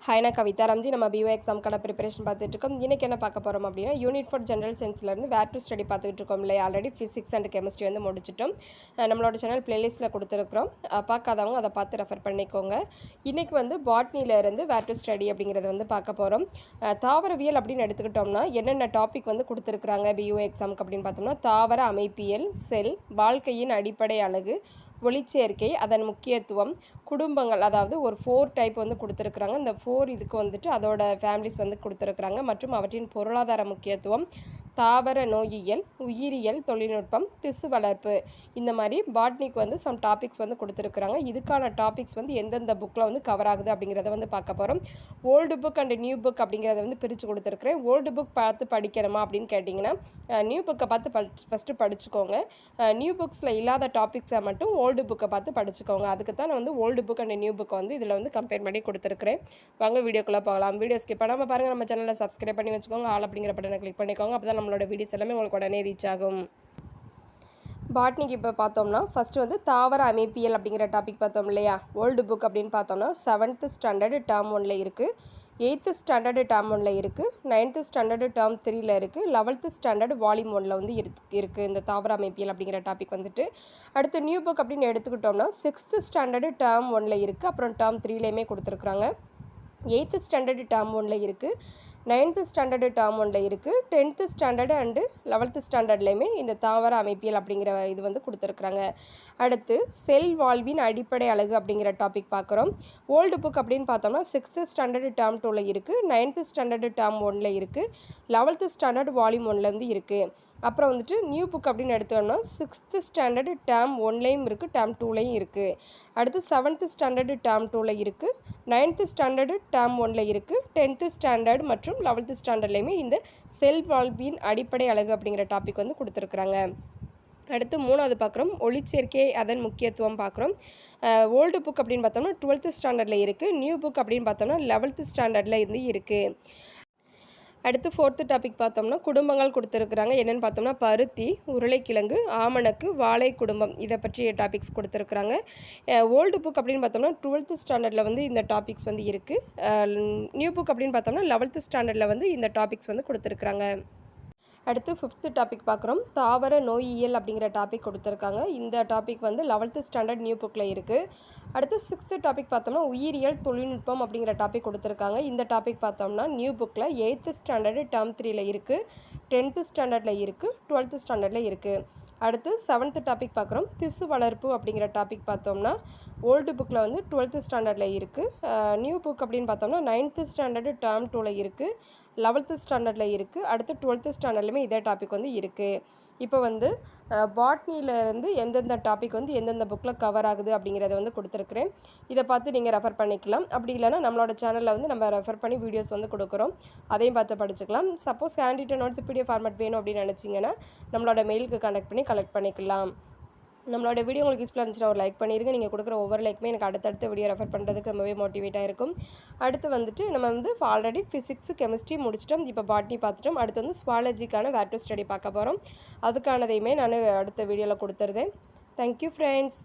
Hi நான் கவிதா ரம்ஜி. நம்ம PO எக்ஸாம்க்கான preparation பார்த்துட்டு இருக்கோம். இன்றைக்கி என்ன பார்க்க போகிறோம் அப்படின்னா, யூனிட் ஃபார் ஜென்ரல் சயின்ஸ்லேருந்து வேர் டு ஸ்டடி பார்த்துட்டு இருக்கோம் இல்லையா. ஆல்ரெடி ஃபிசிக்ஸ் அண்ட் கெமிஸ்ட்ரி வந்து முடிச்சிட்டோம். நம்மளோட சேனல் பிளேலிஸ்ட்டில் கொடுத்துருக்குறோம். பார்க்காதவங்க அதை பார்த்து ரெஃபர் பண்ணிக்கோங்க. இன்றைக்கி வந்து பாட்னியிலேருந்து வேர் டு ஸ்டடி அப்படிங்கிறத வந்து பார்க்க போகிறோம். தாவரவியல் அப்படின்னு எடுத்துக்கிட்டோம்னா என்னென்ன டாபிக் வந்து கொடுத்துருக்குறாங்க பிஓ எக்ஸாமுக்கு அப்படின்னு பார்த்தோம்னா, தாவர அமைப்பியல், செல், வாழ்க்கையின் அடிப்படை அலகு, ஒளிச்சேர்க்கை, அதன் முக்கியத்துவம், குடும்பங்கள், அதாவது ஒரு 4 டைப் வந்து கொடுத்துருக்குறாங்க. இந்த 4 இதுக்கு வந்துட்டு அதோட ஃபேமிலிஸ் வந்து கொடுத்துருக்குறாங்க. மற்றும் அவற்றின் பொருளாதார முக்கியத்துவம், தாவர நோயியல், உயிரியல் தொழில்நுட்பம், திசு வளர்ப்பு, இந்த மாதிரி பாட்னிக்கு வந்து சம் டாபிக்ஸ் வந்து கொடுத்துருக்குறாங்க. இதுக்கான டாபிக்ஸ் வந்து எந்தெந்த புக்கில் வந்து கவர் ஆகுது அப்படிங்கிறத வந்து பார்க்க போகிறோம். Old book and new book அப்படிங்கிறத வந்து பிரித்து கொடுத்துருக்குறேன். ஓல்டு புக் பார்த்து படிக்கணுமா அப்படின்னு கேட்டிங்கன்னா, நியூ புக்கை பார்த்து ஃபஸ்ட்டு படிச்சுக்கோங்க. நியூ புக்ஸில் இல்லாத டாபிக்ஸை மட்டும் ஓல்டு புக்கை பார்த்து படிச்சுக்கோங்க. அதுக்கு தான் நான் வந்து ஓல்டு புக் அண்ட் நியூ புக்கை வந்து இதில் வந்து கம்பேர் பண்ணி கொடுத்துருக்குறேன். வாங்க வீடியோக்குள்ளே போகலாம். வீடியோ ஸ்கிப் பண்ணாமல் பாருங்கள். நம்ம சேனலை சப்ஸ்கிரைப் பண்ணி வச்சுக்கோங்க. ஆல் அப்படிங்கிற பட்டனை கிளிக் பண்ணிக்கோங்க. அப்போ தான் நம்மளோட வீடியோஸ் எல்லாமே உங்களுக்கு உடனே ரீச் ஆகும். பாட்னிக்கு இப்போ பார்த்தோம்னா ஃபஸ்ட்டு வந்து தாவர அமைப்பியல் அப்படிங்கிற டாபிக் பார்த்தோம் இல்லையா. ஓல்டு புக் அப்படின்னு பார்த்தோம்னா 7th ஸ்டாண்டர்டு டேர்ம் 1ல் இருக்குது, 8th ஸ்டாண்டர்டு டேர்ம் 1ல் இருக்குது, 9th ஸ்டாண்டர்டு டேர்ம் 3ல் இருக்குது, 11th ஸ்டாண்டர்டு வால்யூம் 1ல் வந்து இருக்குது இந்த தாவர அமைப்பியல் அப்படிங்கிற டாபிக் வந்துட்டு. அடுத்து நியூ புக் அப்படின்னு எடுத்துக்கிட்டோம்னா 6th ஸ்டாண்டர்டு டேர்ம் 1ல் இருக்குது, அப்புறம் டேர்ம் 3லேயுமே கொடுத்துருக்குறாங்க. 8th ஸ்டாண்டர்டு டேர்ம் 1ல் இருக்குது, 9th ஸ்டாண்டர்டு டேர்ம் 1ல் இருக்குது, 10th ஸ்டாண்டர்டு அண்டு 11th ஸ்டாண்டர்ட்லேயுமே இந்த தாவர அமைப்பியல் அப்படிங்கிற இது வந்து கொடுத்துருக்குறாங்க. அடுத்து செல் வாழ்வின் அடிப்படை அலகு அப்படிங்கிற டாபிக் பார்க்குறோம். ஓல்டு புக் அப்படின்னு பார்த்தோம்னா 6th ஸ்டாண்டர்டு டேர்ம் 2ல் இருக்குது, 9th ஸ்டாண்டர்டு டேர்ம் 1ல் இருக்குது, 11th ஸ்டாண்டர்டு வால்யூம் 1ல் வந்து இருக்குது. அப்புறம் வந்துட்டு நியூ புக் அப்படின்னு எடுத்தோம்னா 6th ஸ்டாண்டர்டு டேர்ம் 1லேயும் இருக்குது, டேர்ம் 2லேயும் இருக்குது. அடுத்து 7th ஸ்டாண்டர்டு டேர்ம் 2ல் இருக்குது, 9th ஸ்டாண்டர்டு டேர்ம் 1ல் இருக்குது, 10th ஸ்டாண்டர்டு மற்றும் 11th ஸ்டாண்டர்ட்லேயுமே இந்த செல் வாழ்வின் அடிப்படை அலகு அப்படிங்கிற டாபிக் வந்து கொடுத்துருக்குறாங்க. அடுத்து 3வது பார்க்குறோம், ஒளிச்சேர்க்கை, அதன் முக்கியத்துவம் பார்க்குறோம். ஓல்டு புக் அப்படின்னு பார்த்தோம்னா 12th ஸ்டாண்டர்டில் இருக்குது, நியூ புக் அப்படின்னு பார்த்தோம்னா 11th ஸ்டாண்டர்டில் இருந்து இருக்குது. அடுத்து 4th டாபிக் பார்த்தோம்னா குடும்பங்கள் கொடுத்துருக்குறாங்க. என்னென்னு பார்த்தோம்னா பருத்தி, உருளைக்கிழங்கு, ஆமணக்கு, வாழை குடும்பம், இதை பற்றிய டாபிக்ஸ் கொடுத்துருக்குறாங்க. ஓல்டு புக் அப்படின்னு பார்த்தோம்னா 12th ஸ்டாண்டர்டில் வந்து இந்த டாபிக்ஸ் வந்து இருக்குது. நியூ புக் அப்படின்னு பார்த்தோம்னா 11th ஸ்டாண்டர்டில் வந்து இந்த டாபிக்ஸ் வந்து கொடுத்துருக்குறாங்க. அடுத்து 5th டாபிக் பார்க்குறோம். தாவர நோயியல் அப்படிங்கிற டாபிக் கொடுத்துருக்காங்க. இந்த டாபிக் வந்து 11th ஸ்டாண்டர்ட் நியூ புக்கில் இருக்குது. அடுத்து 6th டாபிக் பார்த்தோம்னா உயிரியல் தொழில்நுட்பம் அப்படிங்கிற டாபிக் கொடுத்துருக்காங்க. இந்த டாபிக் பார்த்தோம்னா நியூ புக்கில் 8th ஸ்டாண்டர்டு டேர்ம் 3ல் இருக்குது, 10th ஸ்டாண்டர்டில் இருக்குது, 12th ஸ்டாண்டர்டில் இருக்குது. அடுத்து 7th டாபிக் பார்க்குறோம். திசு வளர்ப்பு அப்படிங்கிற டாபிக் பார்த்தோம்னா ஓல்டு புக்கில் வந்து 12th ஸ்டாண்டர்டில் இருக்குது. நியூ புக் அப்படின்னு பார்த்தோம்னா 9th ஸ்டாண்டர்டு டேர்ம் 2ல் இருக்குது, 11th ஸ்டாண்டர்டில் இருக்குது. அடுத்து 12th ஸ்டாண்டர்ட்லையுமே இதே டாபிக் வந்து இருக்குது. இப்போ வந்து பாட்னியிலேருந்து எந்தெந்த டாபிக் வந்து எந்தெந்த புக்கில் கவர் ஆகுது அப்படிங்கிறத வந்து கொடுத்துருக்குறேன். இதை பார்த்து நீங்கள் ரெஃபர் பண்ணிக்கலாம். அப்படி இல்லைனா நம்மளோட சேனலில் வந்து நம்ம ரெஃபர் பண்ணி வீடியோஸ் வந்து கொடுக்குறோம், அதையும் பார்த்து படிச்சுக்கலாம். Suppose hand return notes PDF format வேணும் அப்படின்னு நினச்சிங்கன்னா நம்மளோட மெயிலுக்கு கனெக்ட் பண்ணி கலெக்ட் பண்ணிக்கலாம். நம்மளோட வீடியோ உங்களுக்கு யூஸ்ஃபுல்லாக இருந்துச்சுன்னா ஒரு லைக் பண்ணிடுங்க. நீங்கள் கொடுக்குற ஒவ்வொரு லைக்குமே எனக்கு அடுத்தடுத்த வீடியோ ரெஃபர் பண்ணுறதுக்கு ரொம்பவே மோட்டிவேட்டாக இருக்கும். அடுத்து வந்துட்டு நம்ம வந்து ஆல்ரெடி ஃபிசிக்ஸ் கெமிஸ்ட்ரி முடிச்சிட்டோம், இப்போ பாட்னி பார்த்துட்டோம். அடுத்து வந்து ஸ்வாலஜிக்கான வேர் டு ஸ்டடி பார்க்க போகிறோம். அதுக்கானதையுமே நான் அடுத்த வீடியோவில் கொடுத்துருந்தேன். Thank you friends.